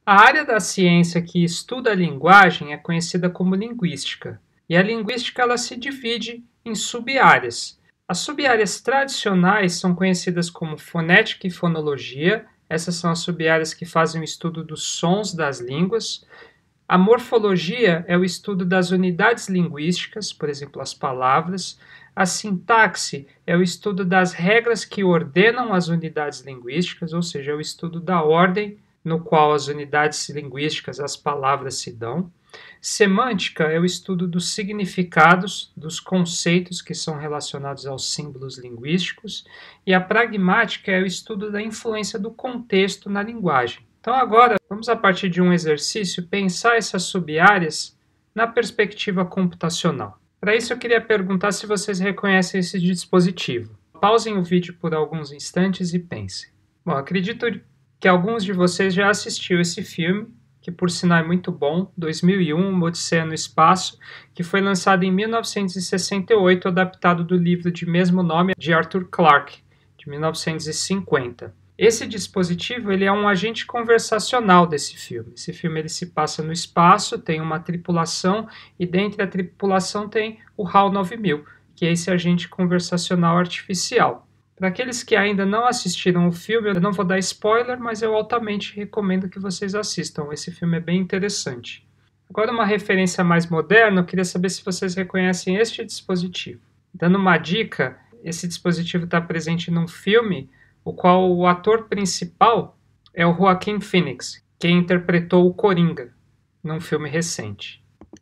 A área da ciência que estuda a linguagem é conhecida como linguística, e a linguística ela se divide em sub-áreas. As sub-áreas tradicionais são conhecidas como fonética e fonologia. Essas são as sub-áreas que fazem o estudo dos sons das línguas. A morfologia é o estudo das unidades linguísticas, por exemplo, as palavras. A sintaxe é o estudo das regras que ordenam as unidades linguísticas, ou seja, é o estudo da ordem no qual as unidades linguísticas, as palavras se dão. Semântica é o estudo dos significados, dos conceitos que são relacionados aos símbolos linguísticos. E a pragmática é o estudo da influência do contexto na linguagem. Então agora, vamos a partir de um exercício pensar essas sub-áreas na perspectiva computacional. Para isso eu queria perguntar se vocês reconhecem esse dispositivo. Pausem o vídeo por alguns instantes e pensem. Bom, acredito que alguns de vocês já assistiram esse filme, que por sinal é muito bom, 2001, Uma Odisseia no Espaço, que foi lançado em 1968, adaptado do livro de mesmo nome de Arthur Clarke, de 1950. Esse dispositivo ele é um agente conversacional desse filme. Esse filme ele se passa no espaço, tem uma tripulação, e dentro da tripulação tem o HAL 9000, que é esse agente conversacional artificial. Para aqueles que ainda não assistiram o filme, eu não vou dar spoiler, mas eu altamente recomendo que vocês assistam. Esse filme é bem interessante. Agora, uma referência mais moderna, eu queria saber se vocês reconhecem este dispositivo. Dando uma dica, esse dispositivo está presente num filme, o qual o ator principal é o Joaquin Phoenix, que interpretou o Coringa, num filme recente.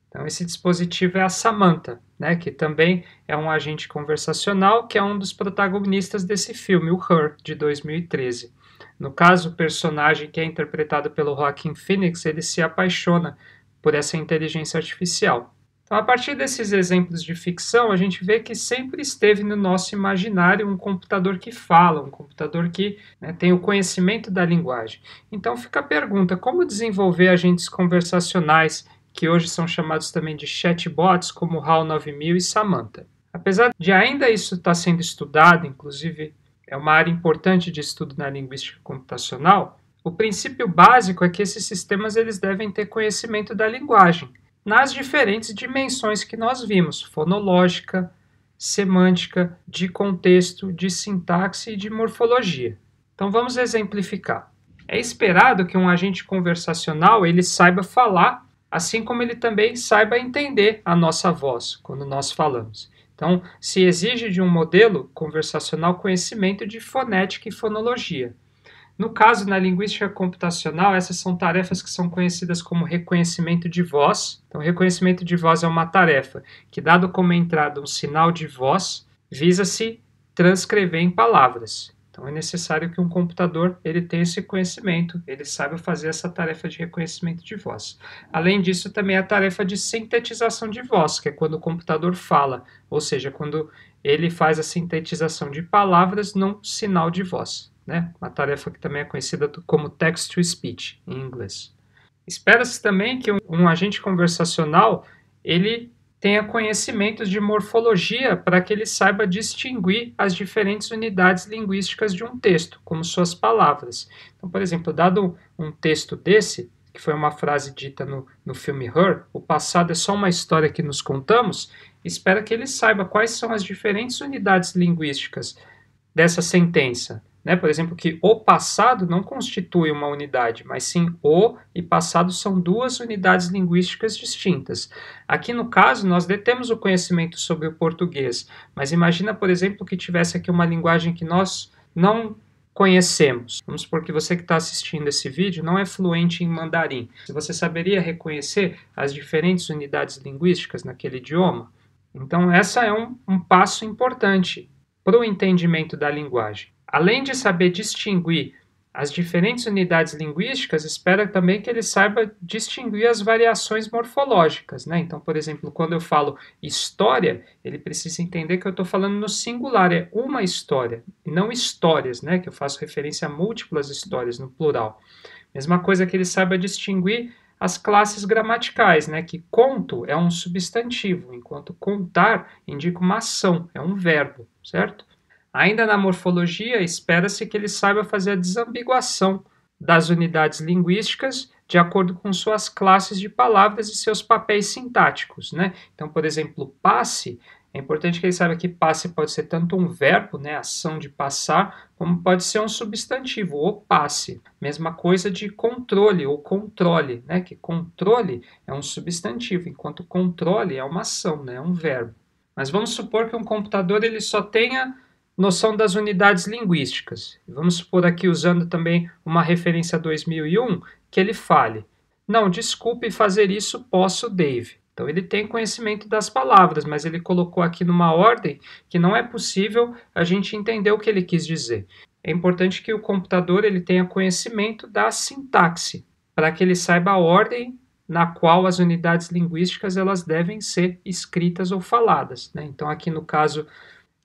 Então, esse dispositivo é a Samantha, né, que também é um agente conversacional, que é um dos protagonistas desse filme, o Her, de 2013. No caso, o personagem que é interpretado pelo Joaquin Phoenix, ele se apaixona por essa inteligência artificial. Então, a partir desses exemplos de ficção, a gente vê que sempre esteve no nosso imaginário um computador que fala, um computador que tem o conhecimento da linguagem. Então, fica a pergunta, como desenvolver agentes conversacionais que hoje são chamados também de chatbots, como HAL 9000 e Samantha. Apesar de ainda isso estar sendo estudado, inclusive é uma área importante de estudo na linguística computacional, o princípio básico é que esses sistemas eles devem ter conhecimento da linguagem, nas diferentes dimensões que nós vimos, fonológica, semântica, de contexto, de sintaxe e de morfologia. Então vamos exemplificar. É esperado que um agente conversacional ele saiba falar, assim como ele também saiba entender a nossa voz quando nós falamos. Então, se exige de um modelo conversacional conhecimento de fonética e fonologia. No caso, na linguística computacional, essas são tarefas que são conhecidas como reconhecimento de voz. Então, reconhecimento de voz é uma tarefa que, dado como entrada um sinal de voz, visa-se transcrever em palavras. Então, é necessário que um computador ele tenha esse conhecimento, ele saiba fazer essa tarefa de reconhecimento de voz. Além disso, também a tarefa de sintetização de voz, que é quando o computador fala, ou seja, quando ele faz a sintetização de palavras num sinal de voz, né? Uma tarefa que também é conhecida como text-to-speech, em inglês. Espera-se também que um agente conversacional ele tenha conhecimentos de morfologia para que ele saiba distinguir as diferentes unidades linguísticas de um texto, como suas palavras. Então, por exemplo, dado um texto desse, que foi uma frase dita no filme Her, o passado é só uma história que nos contamos, espera que ele saiba quais são as diferentes unidades linguísticas dessa sentença. Por exemplo, que o passado não constitui uma unidade, mas sim o e passado são duas unidades linguísticas distintas. Aqui no caso, nós detemos o conhecimento sobre o português, mas imagina, por exemplo, que tivesse aqui uma linguagem que nós não conhecemos. Vamos supor que você que está assistindo esse vídeo não é fluente em mandarim. Você saberia reconhecer as diferentes unidades linguísticas naquele idioma? Então, essa é um passo importante para o entendimento da linguagem. Além de saber distinguir as diferentes unidades linguísticas, espera também que ele saiba distinguir as variações morfológicas, né? Então, por exemplo, quando eu falo história, ele precisa entender que eu estou falando no singular, é uma história, e não histórias, né? Que eu faço referência a múltiplas histórias no plural. Mesma coisa que ele saiba distinguir as classes gramaticais, né? Que conto é um substantivo, enquanto contar indica uma ação, é um verbo, certo? Ainda na morfologia, espera-se que ele saiba fazer a desambiguação das unidades linguísticas de acordo com suas classes de palavras e seus papéis sintáticos, né? Então, por exemplo, passe, é importante que ele saiba que passe pode ser tanto um verbo, né, ação de passar, como pode ser um substantivo, o passe. Mesma coisa de controle ou controle, né, que controle é um substantivo, enquanto controle é uma ação, né, é um verbo. Mas vamos supor que um computador ele só tenha noção das unidades linguísticas. Vamos supor aqui, usando também uma referência 2001, que ele fale: não, desculpe fazer isso, posso, Dave. Então ele tem conhecimento das palavras, mas ele colocou aqui numa ordem que não é possível a gente entender o que ele quis dizer. É importante que o computador ele tenha conhecimento da sintaxe, para que ele saiba a ordem na qual as unidades linguísticas elas devem ser escritas ou faladas, né? Então aqui no caso,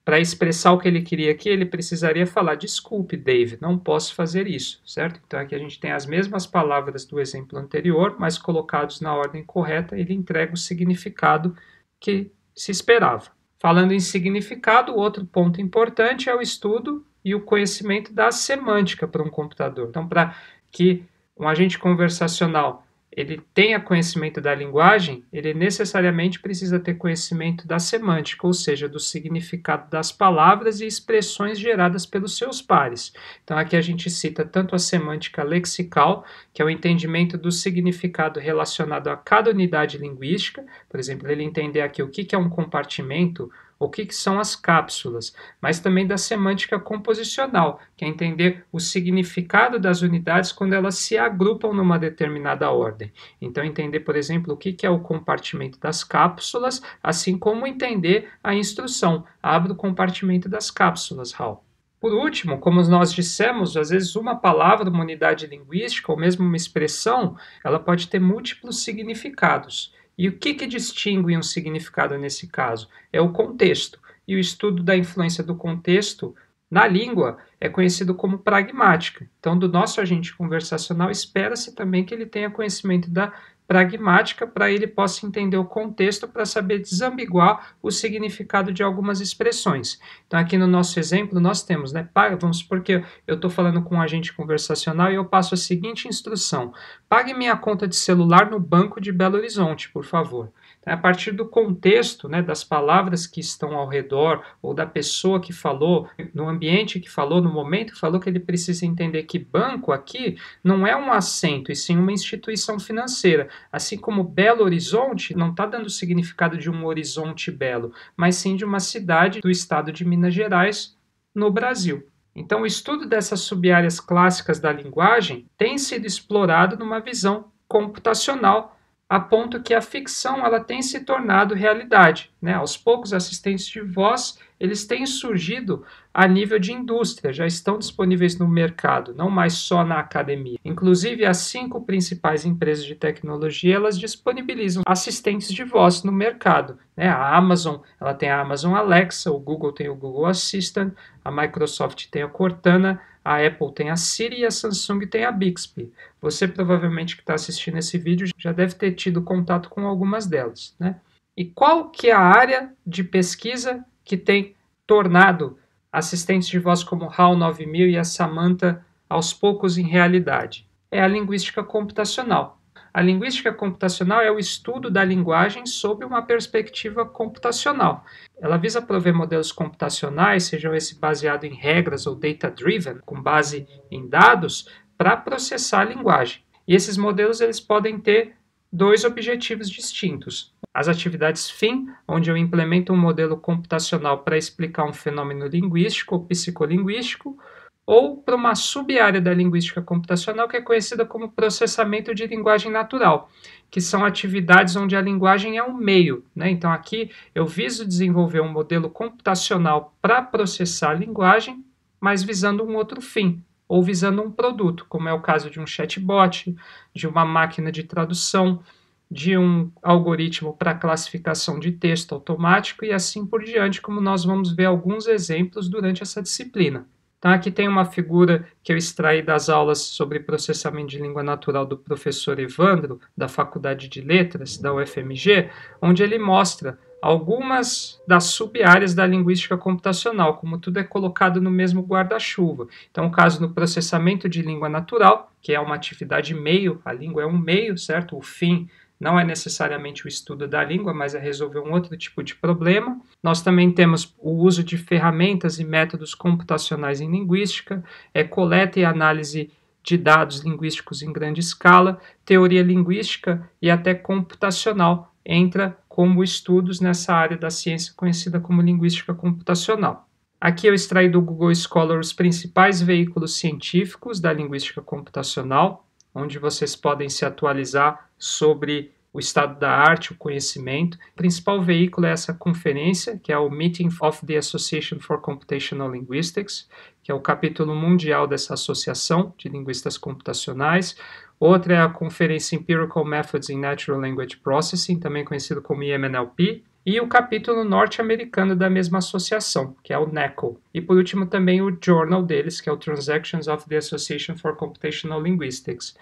para expressar o que ele queria aqui, ele precisaria falar: desculpe, Dave, não posso fazer isso, certo? Então aqui a gente tem as mesmas palavras do exemplo anterior, mas colocados na ordem correta, ele entrega o significado que se esperava. Falando em significado, outro ponto importante é o estudo e o conhecimento da semântica para um computador. Então, para que um agente conversacional ele tenha conhecimento da linguagem, ele necessariamente precisa ter conhecimento da semântica, ou seja, do significado das palavras e expressões geradas pelos seus pares. Então aqui a gente cita tanto a semântica lexical, que é o entendimento do significado relacionado a cada unidade linguística, por exemplo, ele entender aqui o que é um compartimento, o que são as cápsulas, mas também da semântica composicional, que é entender o significado das unidades quando elas se agrupam numa determinada ordem. Então, entender, por exemplo, o que é o compartimento das cápsulas, assim como entender a instrução: abra o compartimento das cápsulas, Hal. Por último, como nós dissemos, às vezes uma palavra, uma unidade linguística ou mesmo uma expressão, ela pode ter múltiplos significados. E o que distingue um significado nesse caso? É o contexto. E o estudo da influência do contexto na língua é conhecido como pragmática. Então, do nosso agente conversacional, espera-se também que ele tenha conhecimento da pragmática para ele possa entender o contexto para saber desambiguar o significado de algumas expressões. Então, aqui no nosso exemplo, nós temos, né, vamos supor que eu estou falando com um agente conversacional e eu passo a seguinte instrução: pague minha conta de celular no Banco de Belo Horizonte, por favor. Então, a partir do contexto, né, das palavras que estão ao redor, ou da pessoa que falou, no ambiente que falou, no momento que falou, que ele precisa entender que banco aqui não é um assento, e sim uma instituição financeira. Assim como Belo Horizonte não está dando o significado de um horizonte belo, mas sim de uma cidade do estado de Minas Gerais, no Brasil. Então, o estudo dessas sub-áreas clássicas da linguagem tem sido explorado numa visão computacional, a ponto que a ficção ela tem se tornado realidade, né? Aos poucos, assistentes de voz eles têm surgido a nível de indústria, já estão disponíveis no mercado, não mais só na academia. Inclusive, as 5 principais empresas de tecnologia elas disponibilizam assistentes de voz no mercado, né? A Amazon ela tem a Amazon Alexa, o Google tem o Google Assistant, a Microsoft tem a Cortana, a Apple tem a Siri e a Samsung tem a Bixby. Você provavelmente que está assistindo esse vídeo já deve ter tido contato com algumas delas, né? E qual que é a área de pesquisa que tem tornado assistentes de voz como o HAL 9000 e a Samantha aos poucos em realidade? É a linguística computacional. A linguística computacional é o estudo da linguagem sob uma perspectiva computacional. Ela visa prover modelos computacionais, sejam esses baseados em regras ou data-driven, com base em dados, para processar a linguagem. E esses modelos eles podem ter 2 objetivos distintos: as atividades fim, onde eu implemento um modelo computacional para explicar um fenômeno linguístico ou psicolinguístico, ou para uma sub-área da linguística computacional que é conhecida como processamento de linguagem natural, que são atividades onde a linguagem é um meio, né? Então aqui eu viso desenvolver um modelo computacional para processar a linguagem, mas visando um outro fim, ou visando um produto, como é o caso de um chatbot, de uma máquina de tradução, de um algoritmo para classificação de texto automático e assim por diante, como nós vamos ver alguns exemplos durante essa disciplina. Então, aqui tem uma figura que eu extraí das aulas sobre processamento de língua natural do professor Evandro, da Faculdade de Letras, da UFMG, onde ele mostra algumas das sub-áreas da linguística computacional, como tudo é colocado no mesmo guarda-chuva. Então, o caso no processamento de língua natural, que é uma atividade meio, a língua é um meio, certo? O fim não é necessariamente o estudo da língua, mas é resolver um outro tipo de problema. Nós também temos o uso de ferramentas e métodos computacionais em linguística, coleta e análise de dados linguísticos em grande escala, teoria linguística e até computacional entra como estudos nessa área da ciência conhecida como linguística computacional. Aqui eu extraí do Google Scholar os principais veículos científicos da linguística computacional, onde vocês podem se atualizar sobre o estado da arte, o conhecimento. O principal veículo é essa conferência, que é o Meeting of the Association for Computational Linguistics, que é o capítulo mundial dessa associação de linguistas computacionais. Outra é a conferência Empirical Methods in Natural Language Processing, também conhecido como IMNLP, e o capítulo norte-americano da mesma associação, que é o NACL. E por último também o journal deles, que é o Transactions of the Association for Computational Linguistics.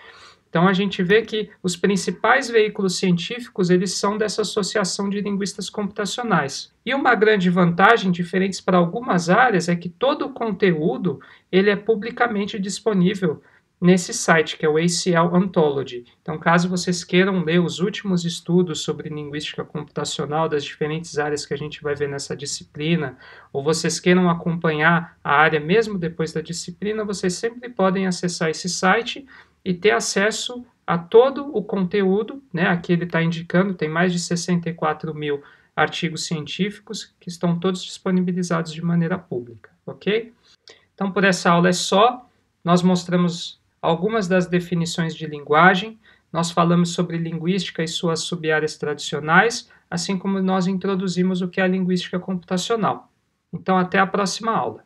Então a gente vê que os principais veículos científicos eles são dessa associação de linguistas computacionais. E uma grande vantagem, diferente para algumas áreas, é que todo o conteúdo ele é publicamente disponível nesse site, que é o ACL Anthology. Então, caso vocês queiram ler os últimos estudos sobre linguística computacional das diferentes áreas que a gente vai ver nessa disciplina, ou vocês queiram acompanhar a área mesmo depois da disciplina, vocês sempre podem acessar esse site e ter acesso a todo o conteúdo, né? Aqui ele está indicando, tem mais de 64 mil artigos científicos que estão todos disponibilizados de maneira pública, ok? Então, por essa aula é só. Nós mostramos algumas das definições de linguagem, nós falamos sobre linguística e suas sub-áreas tradicionais, assim como nós introduzimos o que é a linguística computacional. Então, até a próxima aula.